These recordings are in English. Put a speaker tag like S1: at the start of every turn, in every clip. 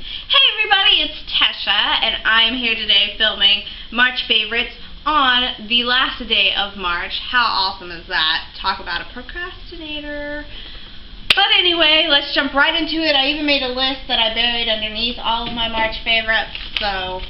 S1: Hey everybody, it's Tesha, and I'm here today filming March favorites on the last day of March. How awesome is that? Talk about a procrastinator. But anyway, let's jump right into it. I even made a list that I buried underneath all of my March favorites, so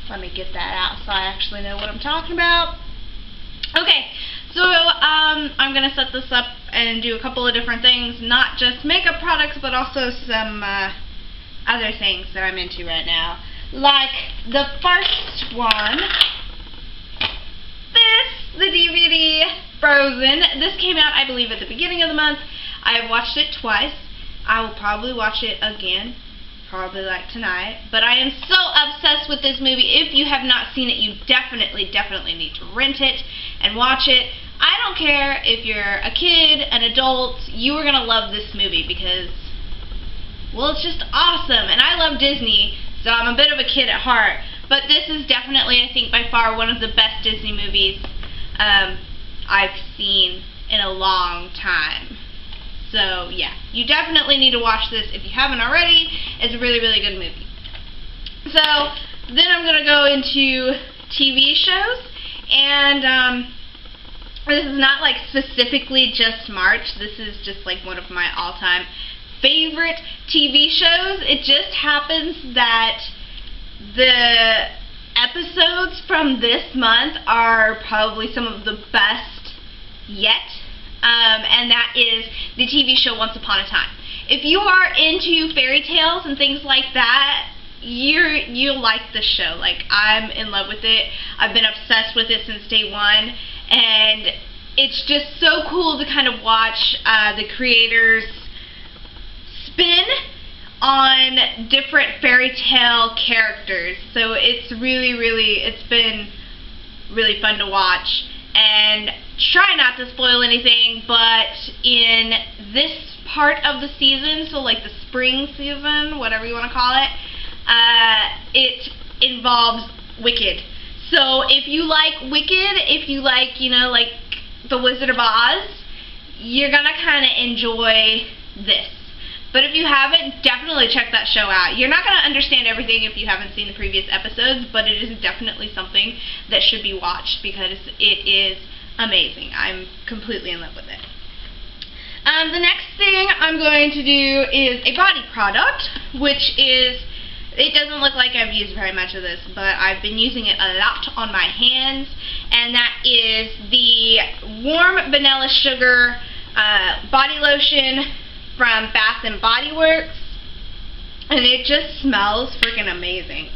S1: let me get that out so I actually know what I'm talking about. Okay, so I'm going to set this up and do a couple of different things, not just makeup products, but also some other things that I'm into right now. Like the first one, the DVD Frozen. This came out, I believe, at the beginning of the month. I've watched it twice. I will probably watch it again, probably like tonight. But I am so obsessed with this movie. If you have not seen it, you definitely need to rent it and watch it. I don't care if you're a kid, an adult, you are going to love this movie because, well, it's just awesome. And I love Disney, so I'm a bit of a kid at heart. But this is definitely, I think, by far one of the best Disney movies I've seen in a long time. So, yeah, you definitely need to watch this if you haven't already. It's a really good movie. So, then I'm going to go into TV shows, and this is not like specifically just March. This is just like one of my all-time favorite TV shows. It just happens that the episodes from this month are probably some of the best yet. And that is the TV show Once Upon a Time. If you are into fairy tales and things like that, you'll like this show. Like, I'm in love with it. I've been obsessed with it since day one, and it's just so cool to kind of watch the creators spin on different fairy tale characters. So it's it's been really fun to watch. And try not to spoil anything, but in this part of the season, so like the spring season, whatever you want to call it, it involves Wicked. So if you like Wicked, if you like, you know, like The Wizard of Oz, you're gonna kind of enjoy this. But if you haven't, definitely check that show out. You're not gonna understand everything if you haven't seen the previous episodes, but it is definitely something that should be watched because it is amazing. I'm completely in love with it. The next thing I'm going to do is a body product, which is, it doesn't look like I've used very much of this, but I've been using it a lot on my hands, and that is the Warm Vanilla Sugar body lotion from Bath & Body Works, and it just smells freaking amazing.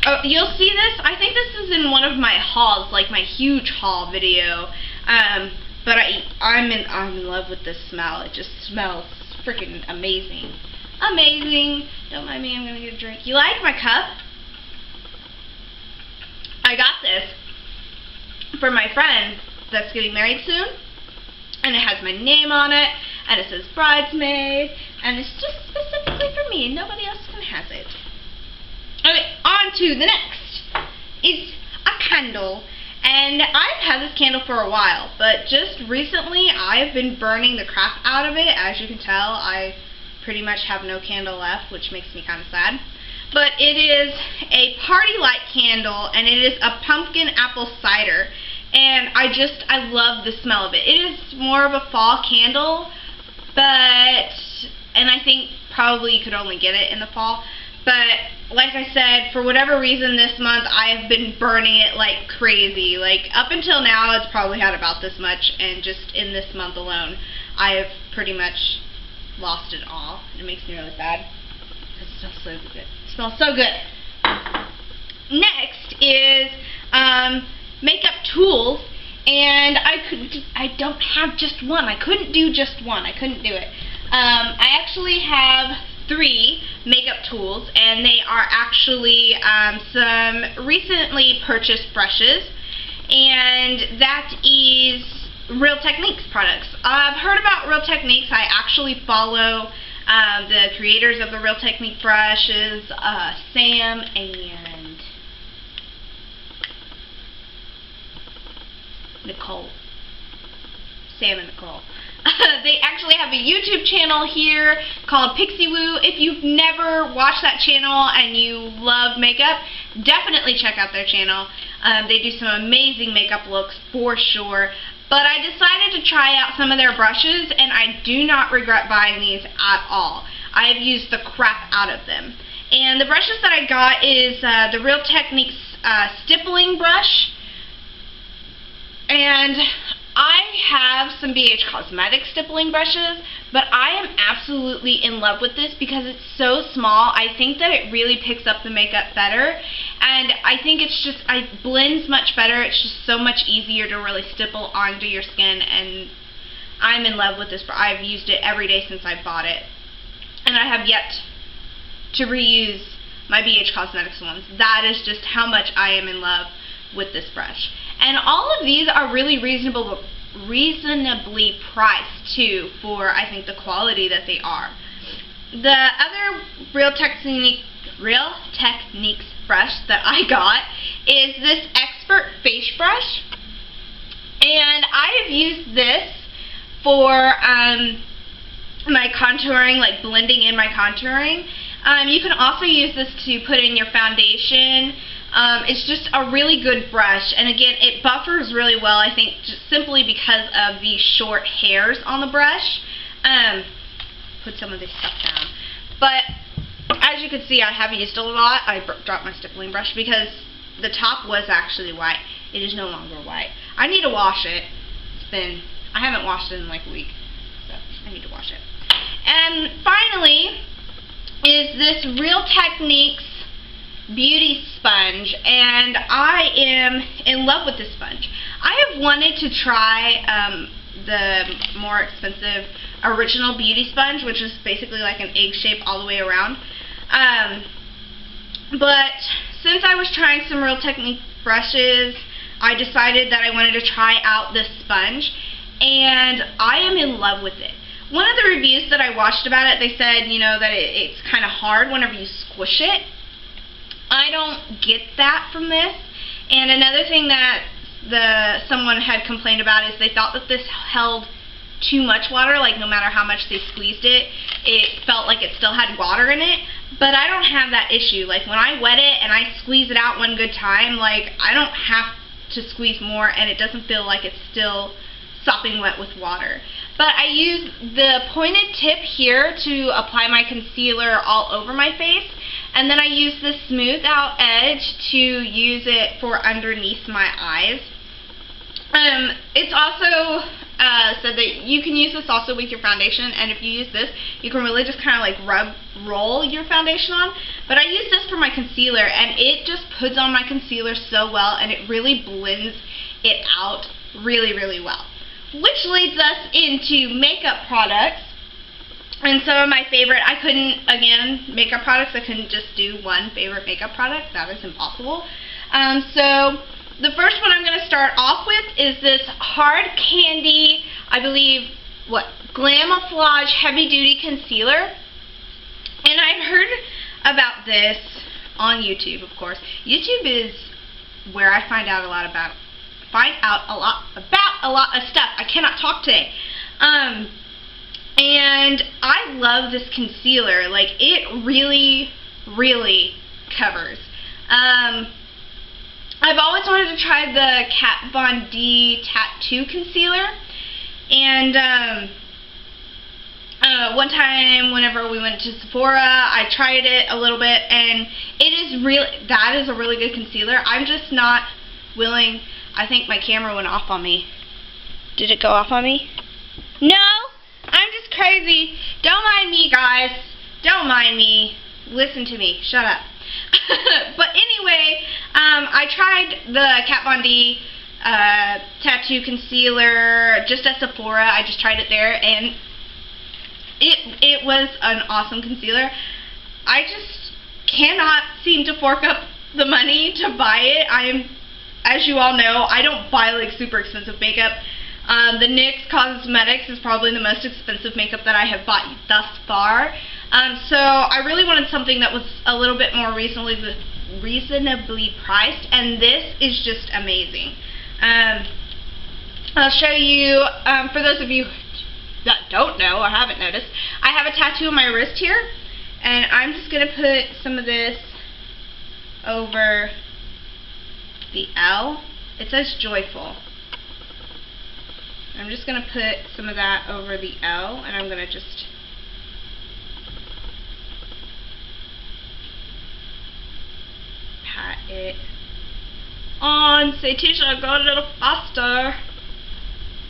S1: Oh, you'll see this, I think this is in one of my hauls, like my huge haul video, but I'm in love with this smell. It just smells freaking amazing. Amazing. Don't mind me, I'm gonna get a drink. You like my cup? I got this for my friend that's getting married soon, and it has my name on it, and it says bridesmaid, and it's just specifically for me, and nobody else can have it. Okay, on to the next. It's a candle, and I've had this candle for a while, but just recently I've been burning the crap out of it. As you can tell, I pretty much have no candle left, which makes me kind of sad. But it is a party light candle, and it is a pumpkin apple cider. And I love the smell of it. It is more of a fall candle, and I think probably you could only get it in the fall. But like I said, for whatever reason this month, I have been burning it like crazy. Like, up until now, it's probably had about this much, and just in this month alone, I have pretty much lost it all. It makes me really sad, because it smells so good. It smells so good. Next is makeup tools, and I don't have just one. I couldn't do just one. I couldn't do it. I actually have 3 makeup tools, and they are actually some recently purchased brushes, and that is Real Techniques products. I've heard about Real Techniques. I actually follow the creators of the Real Technique brushes, Sam and Nicole. Sam and Nicole. They actually have a YouTube channel here called Pixie Woo. If you've never watched that channel and you love makeup, definitely check out their channel. They do some amazing makeup looks for sure. But I decided to try out some of their brushes, and I do not regret buying these at all. I have used the crap out of them. And the brushes that I got is the Real Techniques stippling brush. And I have some BH Cosmetics stippling brushes, but I am absolutely in love with this because it's so small. I think that it really picks up the makeup better, and I think it blends much better. It's just so much easier to really stipple onto your skin, and I'm in love with this. I've used it every day since I bought it, and I have yet to reuse my BH Cosmetics ones. That is just how much I am in love with this brush. And all of these are really reasonably priced too, for I think the quality that they are. The other Real Techniques brush that I got is this Expert Face Brush, and I have used this for my contouring, like blending in my contouring. You can also use this to put in your foundation. It's just a really good brush, and again, it buffers really well, I think, just simply because of the short hairs on the brush. Put some of this stuff down. But as you can see, I have used it a lot. I dropped my stippling brush because the top was actually white. It is no longer white. I need to wash it. I haven't washed it in like a week, so I need to wash it. And finally is this Real Techniques beauty sponge, and I am in love with this sponge. I have wanted to try the more expensive original beauty sponge, which is basically like an egg shape all the way around. But since I was trying some Real Techniques brushes, I decided that I wanted to try out this sponge, and I am in love with it. One of the reviews that I watched about it, they said, you know, that it's kind of hard whenever you squish it. I don't get that from this. And another thing that someone had complained about is they thought that this held too much water, like no matter how much they squeezed it, it felt like it still had water in it. But I don't have that issue. Like when I wet it and I squeeze it out one good time, like I don't have to squeeze more, and it doesn't feel like it's still sopping wet with water. But I use the pointed tip here to apply my concealer all over my face, and then I use the smooth out edge to use it for underneath my eyes. It's also said that you can use this also with your foundation, and if you use this, you can really just kind of like roll your foundation on. But I use this for my concealer, and it just puts on my concealer so well, and it really blends it out really, really well. Which leads us into makeup products. And some of my favorite, makeup products, I couldn't just do one favorite makeup product. That is impossible. So the first one I'm going to start off with is this Hard Candy, I believe, Glamouflage Heavy Duty Concealer. And I heard about this on YouTube, of course. YouTube is where I find out a lot about a lot of stuff. I cannot talk today. And I love this concealer. Like, it really, really covers. I've always wanted to try the Kat Von D Tattoo Concealer. And one time whenever we went to Sephora, I tried it a little bit, and that is a really good concealer. I'm just not willing. I think my camera went off on me. Did it go off on me? No? I'm just crazy. Don't mind me, guys. Don't mind me. Listen to me. Shut up. But anyway, I tried the Kat Von D Tattoo Concealer just at Sephora. I just tried it there, and it was an awesome concealer. I just cannot seem to fork up the money to buy it. As you all know, I don't buy like super expensive makeup. The NYX Cosmetics is probably the most expensive makeup that I have bought thus far. So I really wanted something that was a little bit more reasonably priced, and this is just amazing. I'll show you, for those of you that don't know or haven't noticed, I have a tattoo on my wrist here, and I'm just going to put some of this over the L. It says joyful. I'm just going to put some of that over the L, and I'm going to just pat it on. Say, Tisha, go a little faster.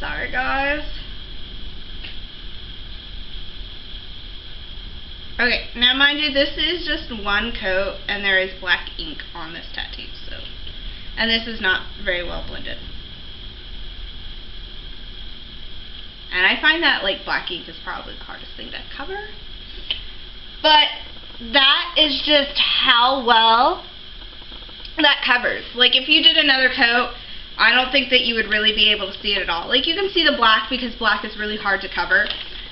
S1: Sorry, guys. Okay, now mind you, this is just one coat, and there is black ink on this tattoo, so, and this is not very well blended. And I find that, like, black ink is probably the hardest thing to cover. But that is just how well that covers. Like, if you did another coat, I don't think that you would really be able to see it at all. Like, you can see the black because black is really hard to cover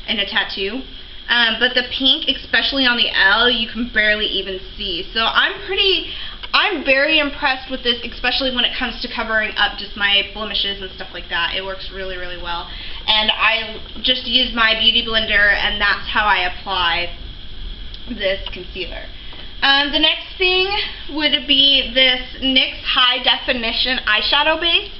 S1: in a tattoo. But the pink, especially on the L, you can barely even see. So I'm very impressed with this, especially when it comes to covering up just my blemishes and stuff like that. It works really, really well. And I just use my Beauty Blender, and that's how I apply this concealer. The next thing would be this NYX High Definition Eyeshadow Base.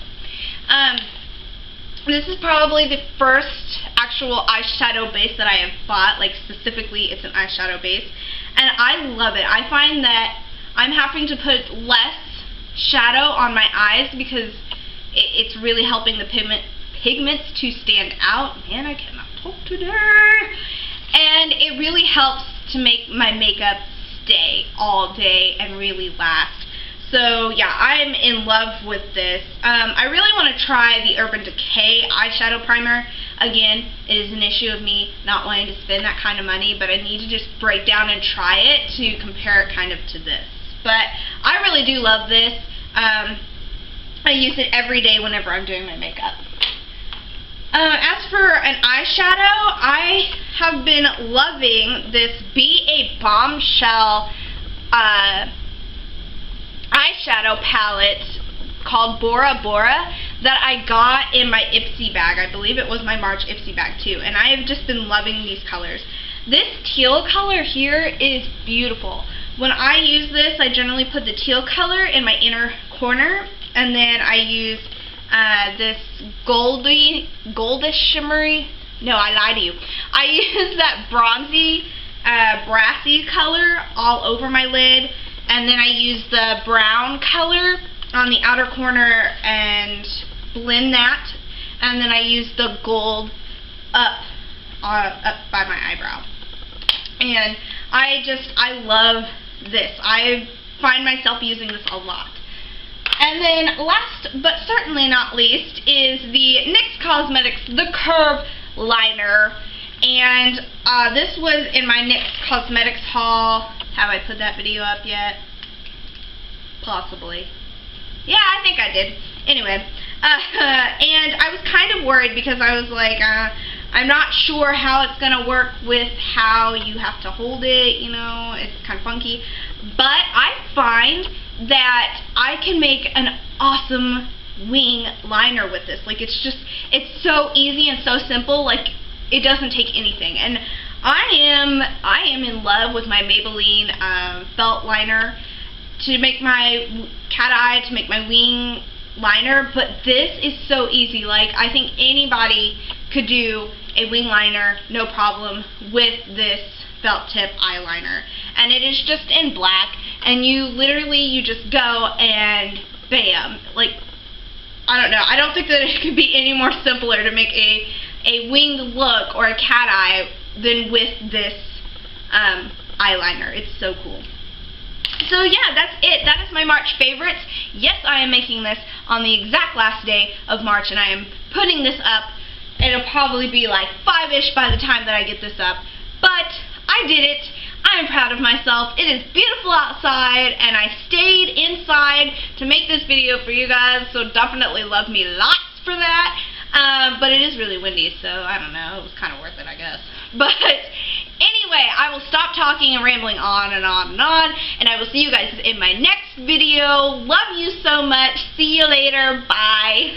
S1: This is probably the first actual eyeshadow base that I have bought, like specifically it's an eyeshadow base, and I love it. I find that I'm having to put less shadow on my eyes because it's really helping the pigments to stand out. Man, I cannot talk today. And it really helps to make my makeup stay all day and really last. So yeah, I'm in love with this. I really want to try the Urban Decay eyeshadow primer. Again, it is an issue of me not wanting to spend that kind of money, but I need to just break down and try it to compare it kind of to this. But I really do love this. I use it every day whenever I'm doing my makeup. As for an eyeshadow, I have been loving this Be a Bombshell eyeshadow palette called Bora Bora that I got in my Ipsy bag. I believe it was my March Ipsy bag too, and I have just been loving these colors. This teal color here is beautiful. When I use this, I generally put the teal color in my inner corner, and then I use this goldish shimmery, no, I lied to you. I use that bronzy, brassy color all over my lid, and then I use the brown color on the outer corner and blend that, and then I use the gold up by my eyebrow. And I love this. I find myself using this a lot. And then last but certainly not least is the NYX Cosmetics The Curve Liner. And this was in my NYX Cosmetics haul. Have I put that video up yet? Possibly. Yeah, I think I did. Anyway, and I was kind of worried because I was like, I'm not sure how it's going to work with how you have to hold it, you know, it's kind of funky. But I find that I can make an awesome wing liner with this. Like, it's so easy and so simple, like, it doesn't take anything. And I am in love with my Maybelline felt liner to make my cat eye, to make my wing liner, but this is so easy. Like, I think anybody could do a wing liner, no problem, with this felt tip eyeliner. And it is just in black, and you just go and bam. Like, I don't know. I don't think that it could be any more simpler to make a winged look or a cat eye than with this eyeliner. It's so cool. So yeah, that's it. That is my March favorites. Yes, I am making this on the exact last day of March, and I am putting this up. It'll probably be like 5-ish by the time that I get this up. But I did it. I am proud of myself. It is beautiful outside, and I stayed inside to make this video for you guys, so definitely love me lots for that. But it is really windy, so I don't know. It was kind of worth it, I guess. But anyway, I will stop talking and rambling on and on and on, and I will see you guys in my next video. Love you so much. See you later. Bye.